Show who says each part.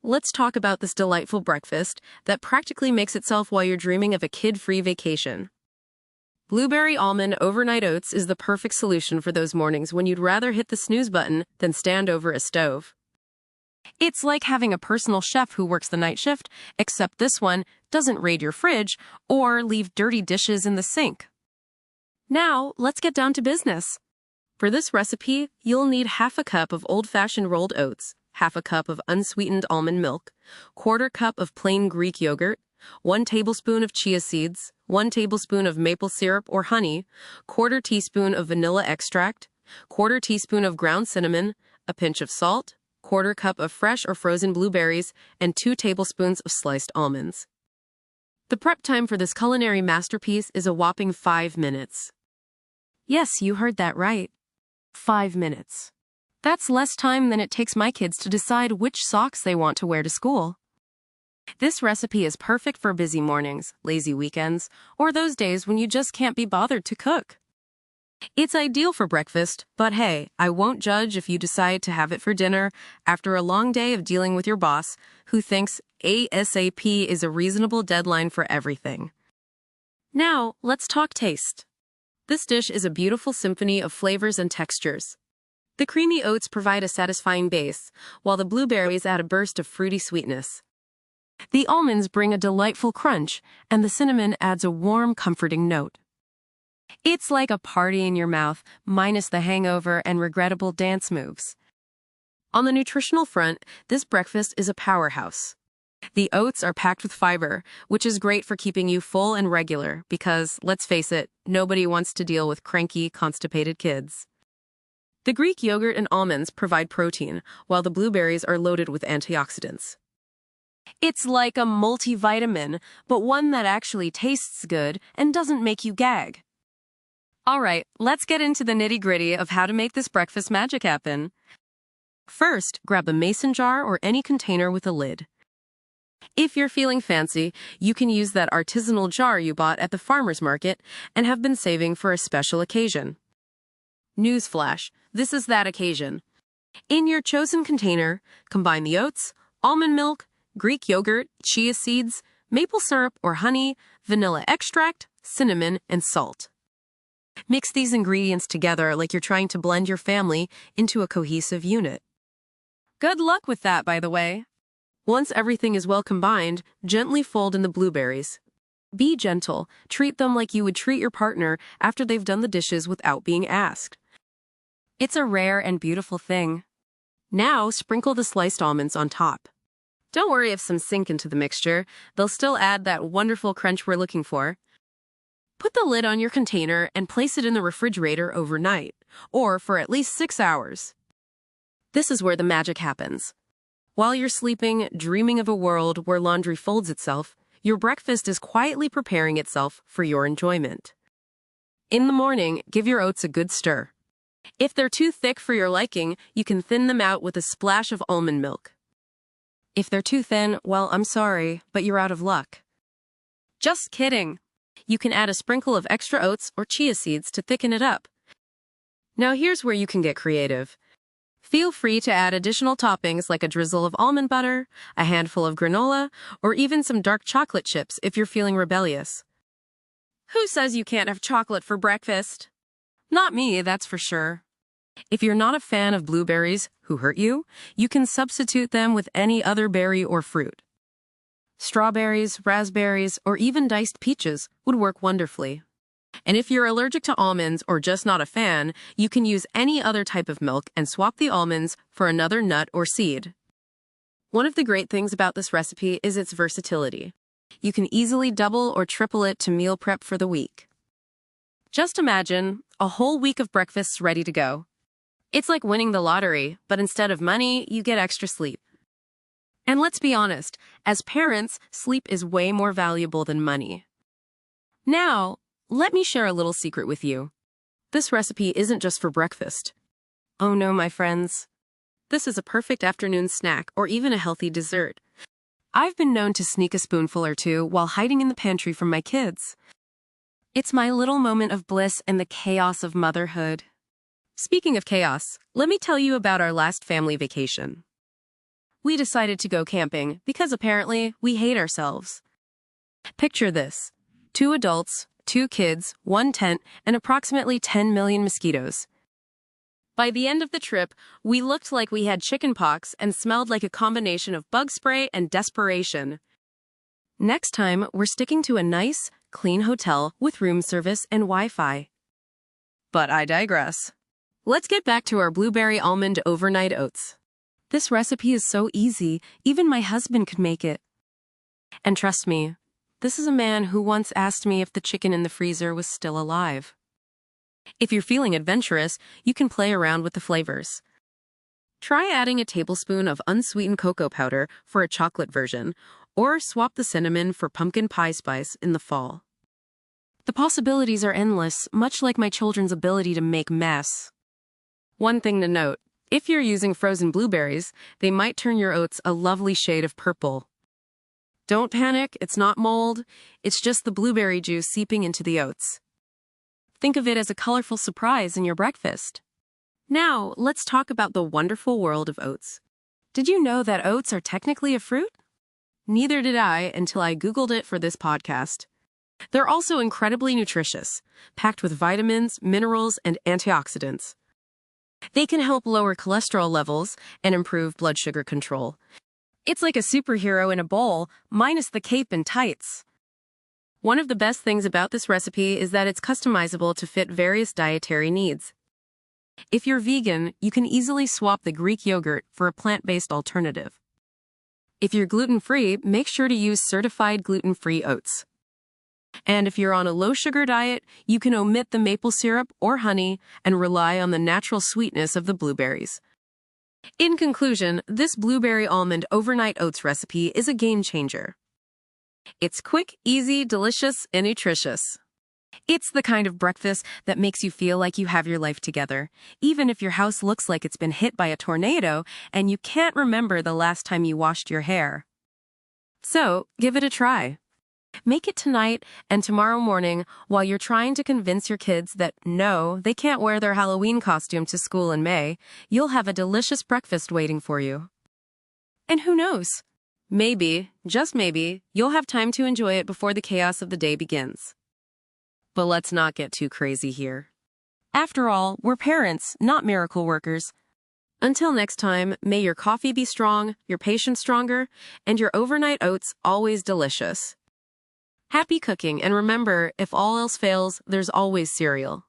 Speaker 1: let's talk about this delightful breakfast that practically makes itself while you're dreaming of a kid-free vacation. Blueberry Almond Overnight Oats is the perfect solution for those mornings when you'd rather hit the snooze button than stand over a stove. It's like having a personal chef who works the night shift, except this one doesn't raid your fridge or leave dirty dishes in the sink. Now, let's get down to business. For this recipe, you'll need half a cup of old-fashioned rolled oats, half a cup of unsweetened almond milk, quarter cup of plain Greek yogurt, 1 tablespoon of chia seeds, 1 tablespoon of maple syrup or honey, quarter teaspoon of vanilla extract, quarter teaspoon of ground cinnamon, a pinch of salt, quarter cup of fresh or frozen blueberries, and 2 tablespoons of sliced almonds. The prep time for this culinary masterpiece is a whopping 5 minutes. Yes, you heard that right. 5 minutes. That's less time than it takes my kids to decide which socks they want to wear to school. This recipe is perfect for busy mornings, lazy weekends, or those days when you just can't be bothered to cook. It's ideal for breakfast, but hey, I won't judge if you decide to have it for dinner after a long day of dealing with your boss, who thinks ASAP is a reasonable deadline for everything. Now, let's talk taste. This dish is a beautiful symphony of flavors and textures. The creamy oats provide a satisfying base, while the blueberries add a burst of fruity sweetness. The almonds bring a delightful crunch, and the cinnamon adds a warm, comforting note. It's like a party in your mouth, minus the hangover and regrettable dance moves. On the nutritional front, this breakfast is a powerhouse. The oats are packed with fiber, which is great for keeping you full and regular because, let's face it, nobody wants to deal with cranky, constipated kids. The Greek yogurt and almonds provide protein, while the blueberries are loaded with antioxidants. It's like a multivitamin, but one that actually tastes good and doesn't make you gag. All right, let's get into the nitty-gritty of how to make this breakfast magic happen. First, grab a mason jar or any container with a lid. If you're feeling fancy, you can use that artisanal jar you bought at the farmer's market and have been saving for a special occasion. Newsflash, this is that occasion. In your chosen container, combine the oats, almond milk, Greek yogurt, chia seeds, maple syrup or honey, vanilla extract, cinnamon, and salt. Mix these ingredients together like you're trying to blend your family into a cohesive unit. Good luck with that, by the way. Once everything is well combined, gently fold in the blueberries. Be gentle. Treat them like you would treat your partner after they've done the dishes without being asked. It's a rare and beautiful thing. Now, sprinkle the sliced almonds on top. Don't worry if some sink into the mixture. They'll still add that wonderful crunch we're looking for. Put the lid on your container and place it in the refrigerator overnight, or for at least 6 hours. This is where the magic happens. While you're sleeping, dreaming of a world where laundry folds itself, your breakfast is quietly preparing itself for your enjoyment. In the morning, give your oats a good stir. If they're too thick for your liking, you can thin them out with a splash of almond milk. If they're too thin, well, I'm sorry, but you're out of luck. Just kidding. You can add a sprinkle of extra oats or chia seeds to thicken it up. Now here's where you can get creative. Feel free to add additional toppings like a drizzle of almond butter, a handful of granola, or even some dark chocolate chips if you're feeling rebellious. Who says you can't have chocolate for breakfast? Not me, that's for sure. If you're not a fan of blueberries, who hurt you, you can substitute them with any other berry or fruit. Strawberries, raspberries, or even diced peaches would work wonderfully. And if you're allergic to almonds or just not a fan, you can use any other type of milk and swap the almonds for another nut or seed. One of the great things about this recipe is its versatility. You can easily double or triple it to meal prep for the week. Just imagine a whole week of breakfasts ready to go. It's like winning the lottery, but instead of money, you get extra sleep. And let's be honest, as parents, sleep is way more valuable than money. Now, let me share a little secret with you. This recipe isn't just for breakfast. Oh no, my friends. This is a perfect afternoon snack or even a healthy dessert. I've been known to sneak a spoonful or two while hiding in the pantry from my kids. It's my little moment of bliss in the chaos of motherhood. Speaking of chaos, let me tell you about our last family vacation. we decided to go camping because apparently we hate ourselves. Picture this: 2 adults, 2 kids, 1 tent, and approximately 10 million mosquitoes. By the end of the trip, we looked like we had chickenpox and smelled like a combination of bug spray and desperation. Next time, we're sticking to a nice, clean hotel with room service and Wi-Fi. But I digress. Let's get back to our Blueberry Almond Overnight Oats. This recipe is so easy, even my husband could make it. And trust me, this is a man who once asked me if the chicken in the freezer was still alive. If you're feeling adventurous, you can play around with the flavors. Try adding a tablespoon of unsweetened cocoa powder for a chocolate version, or swap the cinnamon for pumpkin pie spice in the fall. The possibilities are endless, much like my children's ability to make mess. One thing to note: if you're using frozen blueberries, they might turn your oats a lovely shade of purple. Don't panic, it's not mold, it's just the blueberry juice seeping into the oats. Think of it as a colorful surprise in your breakfast. Now, let's talk about the wonderful world of oats. Did you know that oats are technically a fruit? Neither did I until I Googled it for this podcast. They're also incredibly nutritious, packed with vitamins, minerals, and antioxidants. They can help lower cholesterol levels and improve blood sugar control. It's like a superhero in a bowl, minus the cape and tights. One of the best things about this recipe is that it's customizable to fit various dietary needs. If you're vegan, you can easily swap the Greek yogurt for a plant-based alternative. If you're gluten-free, make sure to use certified gluten-free oats. And if you're on a low-sugar diet, you can omit the maple syrup or honey and rely on the natural sweetness of the blueberries. In conclusion, this Blueberry Almond Overnight Oats recipe is a game-changer. It's quick, easy, delicious, and nutritious. It's the kind of breakfast that makes you feel like you have your life together, even if your house looks like it's been hit by a tornado and you can't remember the last time you washed your hair. So, give it a try. Make it tonight and tomorrow morning while you're trying to convince your kids that no, they can't wear their Halloween costume to school in May. You'll have a delicious breakfast waiting for you. And who knows? Maybe, just maybe, you'll have time to enjoy it before the chaos of the day begins. But let's not get too crazy here. After all, we're parents, not miracle workers. Until next time, may your coffee be strong, your patience stronger, and your overnight oats always delicious. Happy cooking, and remember, if all else fails, there's always cereal.